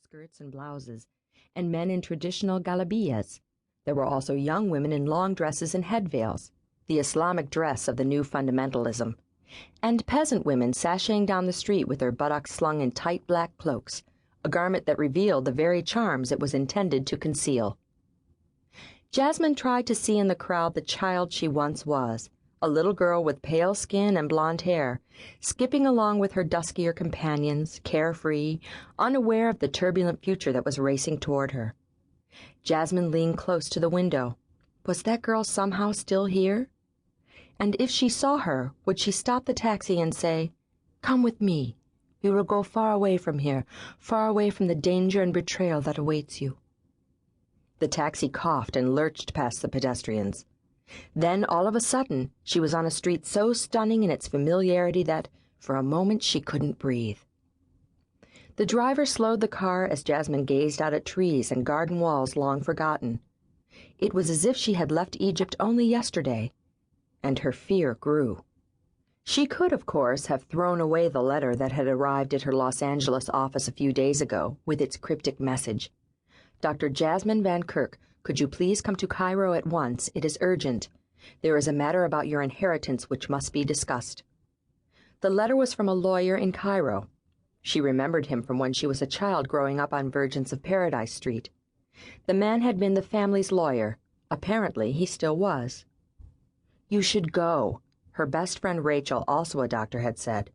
skirts and blouses, and men in traditional galabiyas. There were also young women in long dresses and head veils, the Islamic dress of the new fundamentalism, and peasant women sashaying down the street with their buttocks slung in tight black cloaks, a garment that revealed the very charms it was intended to conceal. Jasmine tried to see in the crowd the child she once was, a little girl with pale skin and blonde hair, skipping along with her duskier companions, carefree, unaware of the turbulent future that was racing toward her. Jasmine leaned close to the window. Was that girl somehow still here? And if she saw her, would she stop the taxi and say, "Come with me. We will go far away from here, far away from the danger and betrayal that awaits you." The taxi coughed and lurched past the pedestrians. Then, all of a sudden, she was on a street so stunning in its familiarity that, for a moment, she couldn't breathe. The driver slowed the car as Jasmine gazed out at trees and garden walls long forgotten. It was as if she had left Egypt only yesterday, and her fear grew. She could, of course, have thrown away the letter that had arrived at her Los Angeles office a few days ago with its cryptic message. "Dr. Jasmine Van Kirk, could you please come to Cairo at once? It is urgent. There is a matter about your inheritance which must be discussed." The letter was from a lawyer in Cairo. She remembered him from when she was a child growing up on Virgins of Paradise Street. The man had been the family's lawyer. Apparently, he still was. "You should go," her best friend Rachel, also a doctor, had said.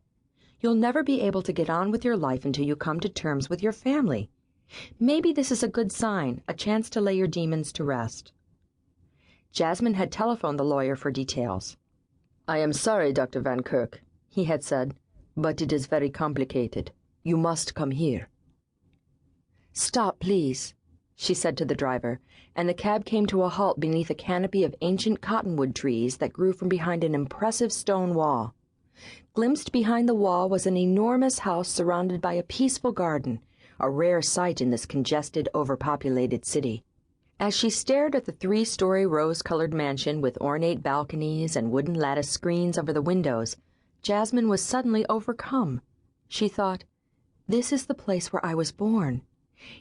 "You'll never be able to get on with your life until you come to terms with your family. Maybe this is a good sign, a chance to lay your demons to rest." Jasmine had telephoned the lawyer for details. "I am sorry, Dr. Van Kirk," he had said, "but it is very complicated. You must come here." "Stop, please," she said to the driver, and the cab came to a halt beneath a canopy of ancient cottonwood trees that grew from behind an impressive stone wall. Glimpsed behind the wall was an enormous house surrounded by a peaceful garden, a rare sight in this congested, overpopulated city. As she stared at the 3-story rose-colored mansion with ornate balconies and wooden lattice screens over the windows, Jasmine was suddenly overcome. She thought, "This is the place where I was born.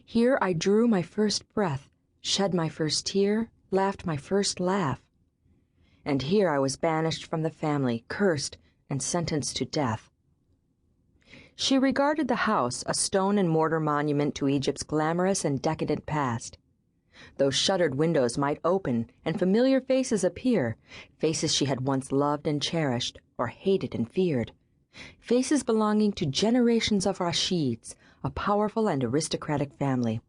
Here I drew my first breath, shed my first tear, laughed my first laugh. And here I was banished from the family, cursed, and sentenced to death." She regarded the house, a stone and mortar monument to Egypt's glamorous and decadent past. Those shuttered windows might open and familiar faces appear, faces she had once loved and cherished, or hated and feared, faces belonging to generations of Rasheeds, a powerful and aristocratic family.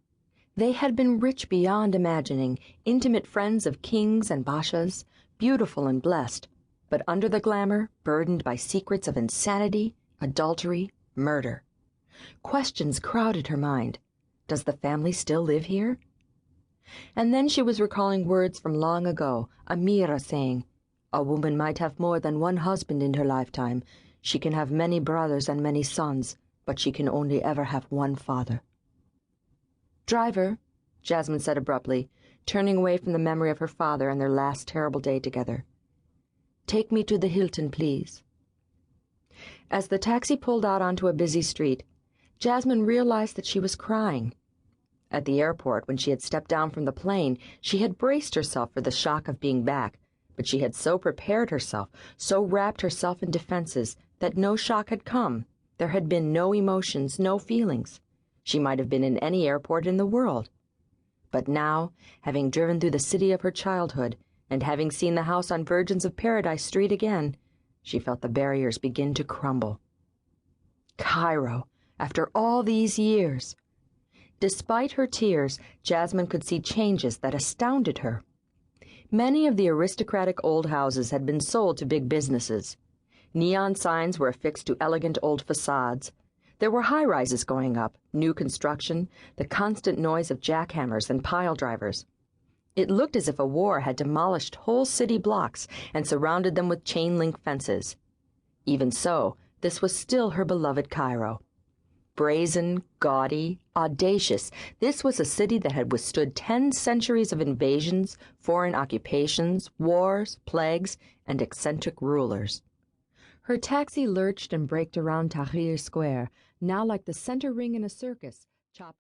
They had been rich beyond imagining, intimate friends of kings and bashas, beautiful and blessed, but under the glamour, burdened by secrets of insanity, adultery, murder. Questions crowded her mind. Does the family still live here? And then she was recalling words from long ago, Amira saying, "A woman might have more than one husband in her lifetime. She can have many brothers and many sons, but she can only ever have one father." "Driver," Jasmine said abruptly, turning away from the memory of her father and their last terrible day together. "Take me to the Hilton, please." As the taxi pulled out onto a busy street, Jasmine realized that she was crying. At the airport, when she had stepped down from the plane, she had braced herself for the shock of being back, but she had so prepared herself, so wrapped herself in defenses, that no shock had come. There had been no emotions, no feelings. She might have been in any airport in the world. But now, having driven through the city of her childhood, and having seen the house on Virgins of Paradise Street again, she felt the barriers begin to crumble. Cairo, after all these years! Despite her tears, Jasmine could see changes that astounded her. Many of the aristocratic old houses had been sold to big businesses. Neon signs were affixed to elegant old facades. There were high-rises going up, new construction, the constant noise of jackhammers and pile drivers. It looked as if a war had demolished whole city blocks and surrounded them with chain-link fences. Even so, this was still her beloved Cairo. Brazen, gaudy, audacious, this was a city that had withstood 10 centuries of invasions, foreign occupations, wars, plagues, and eccentric rulers. Her taxi lurched and braked around Tahrir Square, now like the center ring in a circus, chopped off